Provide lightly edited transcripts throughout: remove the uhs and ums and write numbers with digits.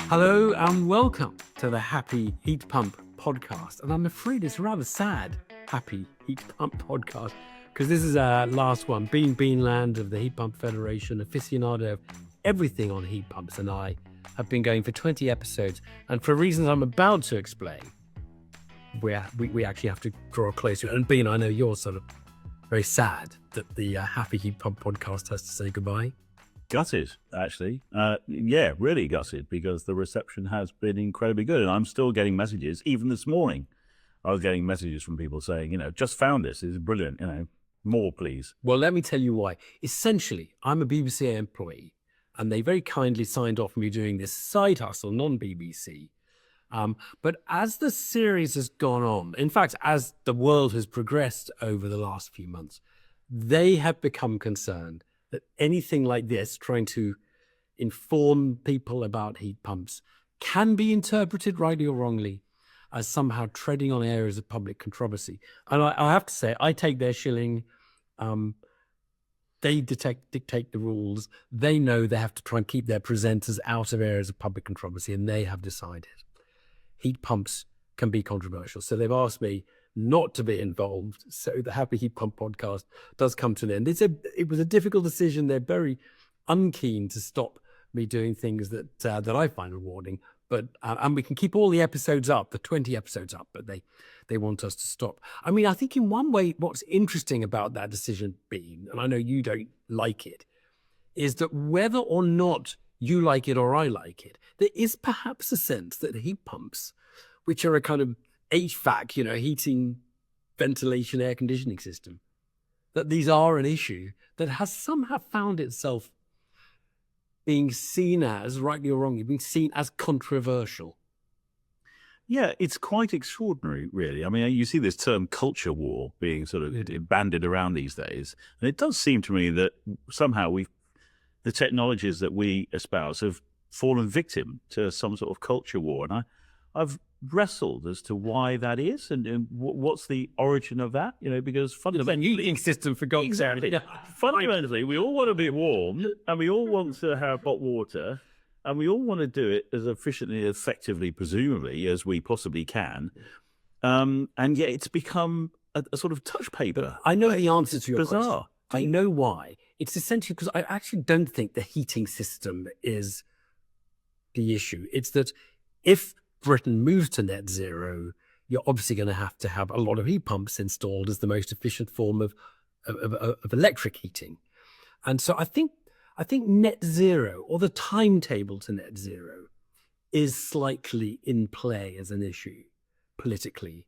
Hello and welcome to the Happy Heat Pump podcast. And I'm afraid it's a rather sad Happy Heat Pump podcast because this is our last one. Bean Beanland of the Heat Pump Federation, aficionado of everything on heat pumps, and I have been going for 20 episodes. And for reasons I'm about to explain, we actually have to draw close to it. And Bean, I know you're sort of very sad that the Happy Heat Pump podcast has to say goodbye. Gutted, actually. Yeah, really gutted, because the reception has been incredibly good. And I'm still getting messages. Even this morning, I was getting messages from people saying, just found this. It's brilliant. More, please. Well, let me tell you why. Essentially, I'm a BBC employee, and they very kindly signed off me doing this side hustle, non-BBC. But as the series has gone on, in fact, as the world has progressed over the last few months, they have become concerned that anything like this, trying to inform people about heat pumps, can be interpreted rightly or wrongly as somehow treading on areas of public controversy. And I have to say, I take their shilling. They dictate the rules. They know they have to try and keep their presenters out of areas of public controversy, and they have decided heat pumps can be controversial. So they've asked me not to be involved. So the Happy Heat Pump podcast does come to an end. It was a difficult decision. They're very unkeen to stop me doing things that I find rewarding. But and we can keep all the episodes up, the 20 episodes up, but they want us to stop. I mean, I think in one way, what's interesting about that decision being, and I know you don't like it, is that whether or not you like it or I like it, there is perhaps a sense that heat pumps, which are a kind of HVAC, heating, ventilation, air conditioning system, that these are an issue that has somehow found itself being seen as, rightly or wrongly, being seen as controversial. Yeah, it's quite extraordinary, really. I mean, you see this term culture war being sort of bandied around these days. And it does seem to me that somehow the technologies that we espouse have fallen victim to some sort of culture war. And I've wrestled as to why that is and what's the origin of that, because fundamentally... The heating system, for God's sake. Fundamentally, we all want to be warm, and we all want to have hot water, and we all want to do it as efficiently, effectively, presumably, as we possibly can. And yet it's become a sort of touch paper. I know the answer to your Bizarre. question. I know why. It's essentially because I actually don't think the heating system is the issue. It's that if Britain moves to net zero, you're obviously going to have a lot of heat pumps installed as the most efficient form of electric heating. And so I think net zero, or the timetable to net zero, is slightly in play as an issue politically.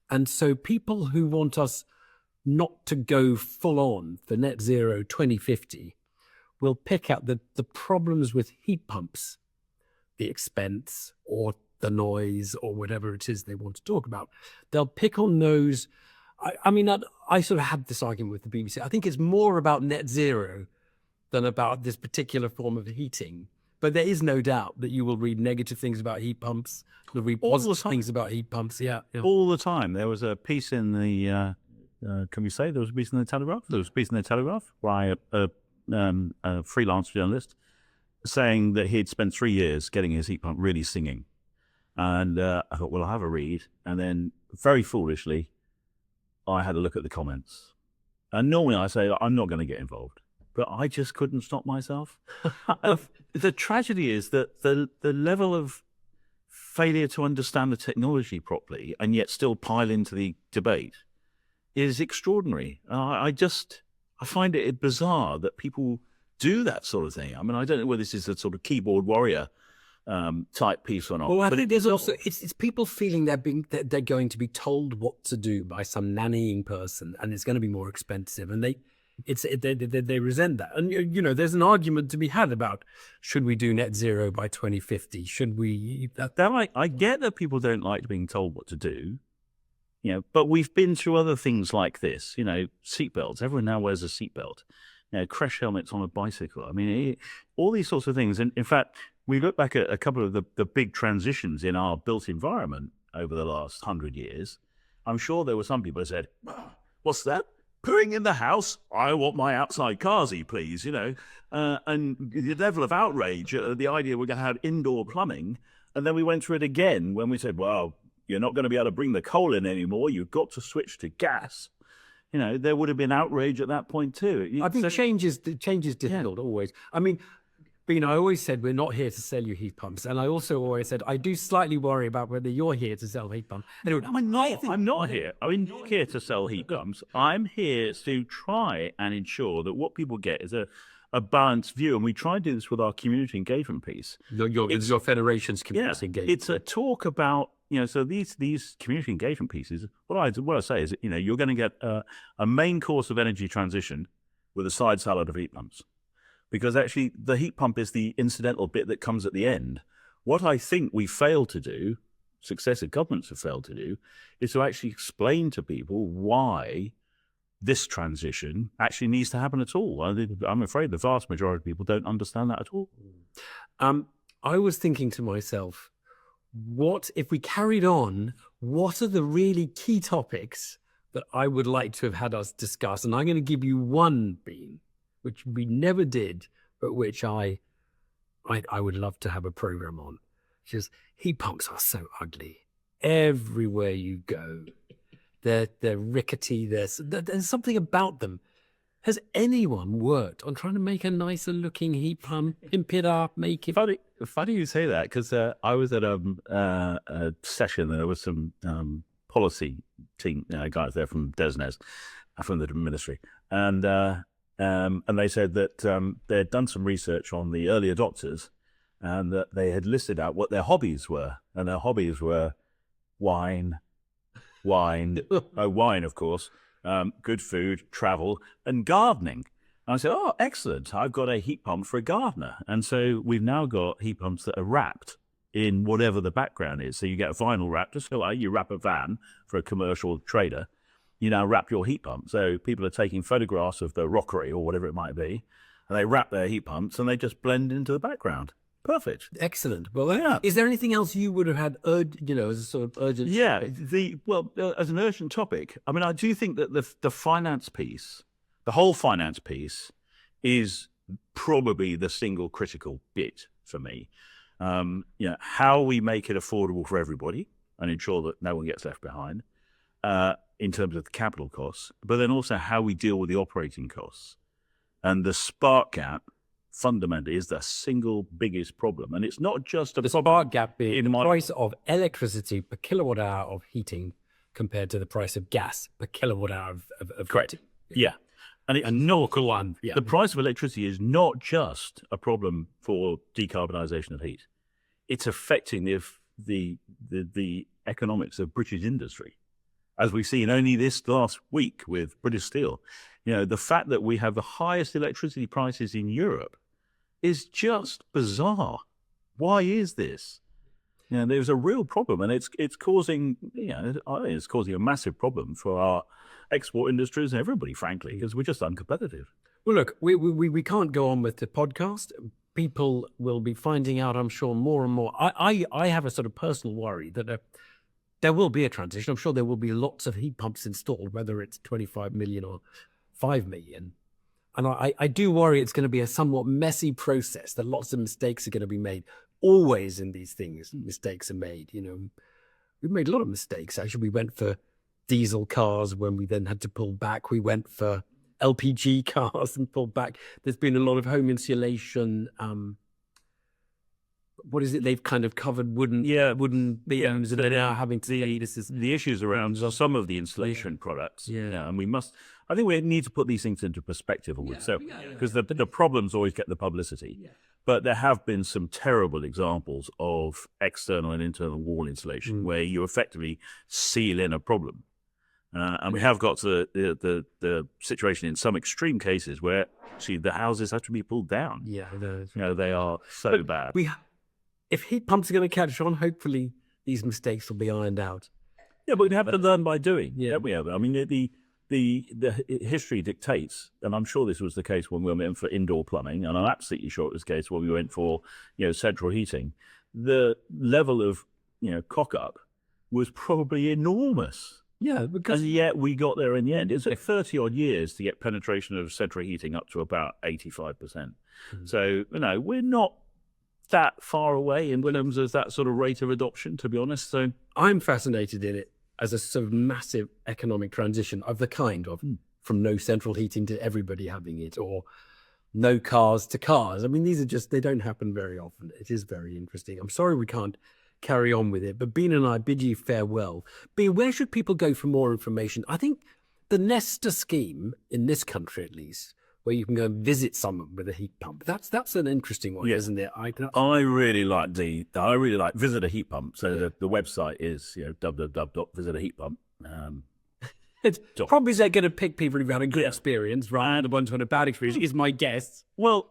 And so people who want us not to go full on for net zero 2050 will pick out the problems with heat pumps, the expense or the noise or whatever it is they want to talk about. They'll pick on those. I sort of had this argument with the BBC. I think it's more about net zero than about this particular form of heating. But there is no doubt that you will read negative things about heat pumps. You'll read positive things about heat pumps. Yeah. All the time. There was a piece in the, can we say there was a piece in the Telegraph? There was a piece in the Telegraph by a freelance journalist saying that he'd spent 3 years getting his heat pump really singing. And I thought, well, I'll have a read. And then very foolishly, I had a look at the comments. And normally I say, I'm not going to get involved. But I just couldn't stop myself. The tragedy is that the level of failure to understand the technology properly and yet still pile into the debate is extraordinary. I find it bizarre that people do that sort of thing. I mean, I don't know whether this is a sort of keyboard warrior type piece or not. Well, I think there's also it's people feeling they're going to be told what to do by some nannying person, and it's going to be more expensive, and they resent that. And there's an argument to be had about should we do net zero by 2050? Should we? I get that people don't like being told what to do, but we've been through other things like this. Seatbelts. Everyone now wears a seatbelt. Crash helmets on a bicycle. I mean, all these sorts of things. And in fact, we look back at a couple of the big transitions in our built environment over the last 100 years. I'm sure there were some people who said, "What's that? pooing in the house. I want my outside carsy, please, and the level of outrage at the idea we're going to have indoor plumbing. And then we went through it again when we said, well, you're not going to be able to bring the coal in anymore. You've got to switch to gas. There would have been outrage at that point too. I think change is difficult always. I mean, I always said we're not here to sell you heat pumps, and I also always said I do slightly worry about whether you're here to sell heat pumps. I'm not here. I'm not here to sell heat pumps. I'm here to try and ensure that what people get is a balanced view, and we try and do this with our community engagement piece. Your federation's community engagement. It's a talk about. So these community engagement pieces, what I say is, you're going to get a main course of energy transition with a side salad of heat pumps, because actually the heat pump is the incidental bit that comes at the end. What I think we failed to do, successive governments have failed to do, is to actually explain to people why this transition actually needs to happen at all. I'm afraid the vast majority of people don't understand that at all. I was thinking to myself, what if we carried on? What are the really key topics that I would like to have had us discuss? And I'm going to give you one, Bean, which we never did, but which I would love to have a program on. Just heat pumps are so ugly. Everywhere you go, they're rickety. There's something about them. Has anyone worked on trying to make a nicer looking heat pump, pimp it up, make it? Funny you say that, because I was at a session. There was some policy team guys there from DESNES, from the ministry, and they said that they had done some research on the early adopters, and that they had listed out what their hobbies were, and their hobbies were wine, of course. Good food, travel, and gardening. And I said, oh, excellent. I've got a heat pump for a gardener. And so we've now got heat pumps that are wrapped in whatever the background is. So you get a vinyl wrap, just like you wrap a van for a commercial trader. You now wrap your heat pump. So people are taking photographs of the rockery or whatever it might be, and they wrap their heat pumps and they just blend into the background. Perfect. Excellent. Well, yeah. Is there anything else you would have had, as a sort of urgent? Yeah. As an urgent topic, I mean, I do think that the finance piece, the whole finance piece, is probably the single critical bit for me. How we make it affordable for everybody and ensure that no one gets left behind in terms of the capital costs, but then also how we deal with the operating costs. And the spark gap fundamentally is the single biggest problem. And it's not just the spark gap being the price of electricity per kilowatt hour of heating compared to the price of gas per kilowatt hour of correct. Heating. Yeah. And it's no one. Yeah. The price of electricity is not just a problem for decarbonisation of heat. It's affecting the economics of British industry, as we've seen only this last week with British Steel. The fact that we have the highest electricity prices in Europe is just bizarre. Why is this? There's a real problem, and it's causing a massive problem for our export industries and everybody, frankly, because we're just uncompetitive. Well, look, we can't go on with the podcast. People will be finding out, I'm sure, more and more. I have a sort of personal worry that there will be a transition. I'm sure there will be lots of heat pumps installed, whether it's 25 million or 5 million. And I do worry it's going to be a somewhat messy process, that lots of mistakes are going to be made. Always in these things, mistakes are made. We've made a lot of mistakes. Actually, we went for diesel cars when we then had to pull back. We went for LPG cars and pulled back. There's been a lot of home insulation. What is it? They've kind of covered wooden beams, and they're now having to say this is the issues around some of the insulation products. Yeah, and I think we need to put these things into perspective, because the problems always get the publicity. Yeah. But there have been some terrible examples of external and internal wall insulation where you effectively seal in a problem. And we have got to the situation in some extreme cases where actually the houses have to be pulled down. Yeah, they are so bad. If heat pumps are going to catch on, hopefully these mistakes will be ironed out. Yeah, but we have to learn by doing. Yeah, we have. I mean, the history dictates, and I'm sure this was the case when we went for indoor plumbing, and I'm absolutely sure it was the case when we went for central heating. The level of cock up was probably enormous Yeah, because And yet we got there in the end. It took 30 odd years to get penetration of central heating up to about 85%. So, we're not that far away in Williams as that sort of rate of adoption, to be honest. So I'm fascinated in it as a sort of massive economic transition of the kind of from no central heating to everybody having it, or no cars to cars. I mean, these are just, they don't happen very often. It is very interesting. I'm sorry we can't carry on with it, but Bean and I bid you farewell. Bean, where should people go for more information? I think the Nesta scheme, in this country at least, where you can go and visit someone with a heat pump, that's an interesting one, isn't it? I really like Visit a Heat Pump. So the website is www.visitaheatpump. It's probably they're going to pick people who've had a good experience, right? And the ones who had a bad experience is my guess. Well,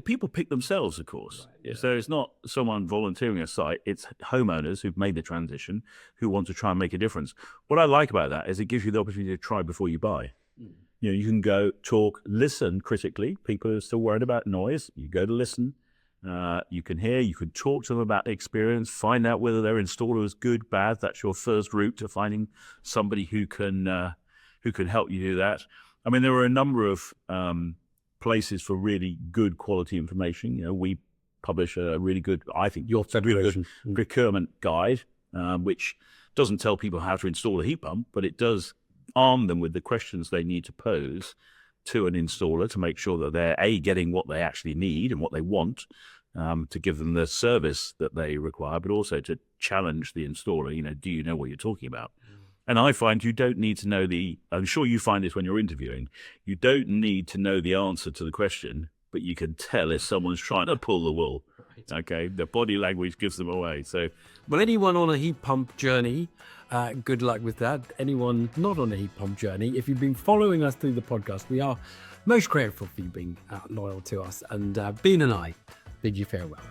people pick themselves, of course. So it's not someone volunteering a site. It's homeowners who've made the transition who want to try and make a difference. What I like about that is it gives you the opportunity to try before you buy. You can go, talk, listen critically. People are still worried about noise. You go to listen. You can hear, you can talk to them about the experience, find out whether their installer is good, bad. That's your first route to finding somebody who can help you do that. I mean, there are a number of places for really good quality information. We publish a really good, I think, procurement guide, which doesn't tell people how to install a heat pump, but it does arm them with the questions they need to pose to an installer to make sure that they're getting what they actually need and what they want, to give them the service that they require, but also to challenge the installer. Do you know what you're talking about? And I find you don't need to know I'm sure you find this when you're interviewing, you don't need to know the answer to the question, but you can tell if someone's trying to pull the wool. Okay, the body language gives them away. So, well, anyone on a heat pump journey, good luck with that. Anyone not on a heat pump journey, if you've been following us through the podcast, we are most grateful for you being loyal to us. And Bean and I bid you farewell.